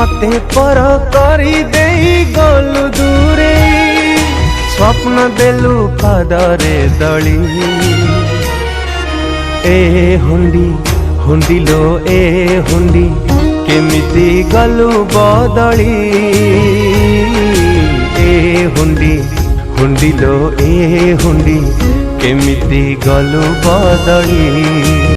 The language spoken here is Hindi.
मते पर करी देई गलु दूरे स्वप्न देलु पादरे दली ए हुंडी हुंडी लो ए हुंडी केमिति गलु बदली ए हुंडी हुंडी लो ए हुंडी केमिति गलु बदली।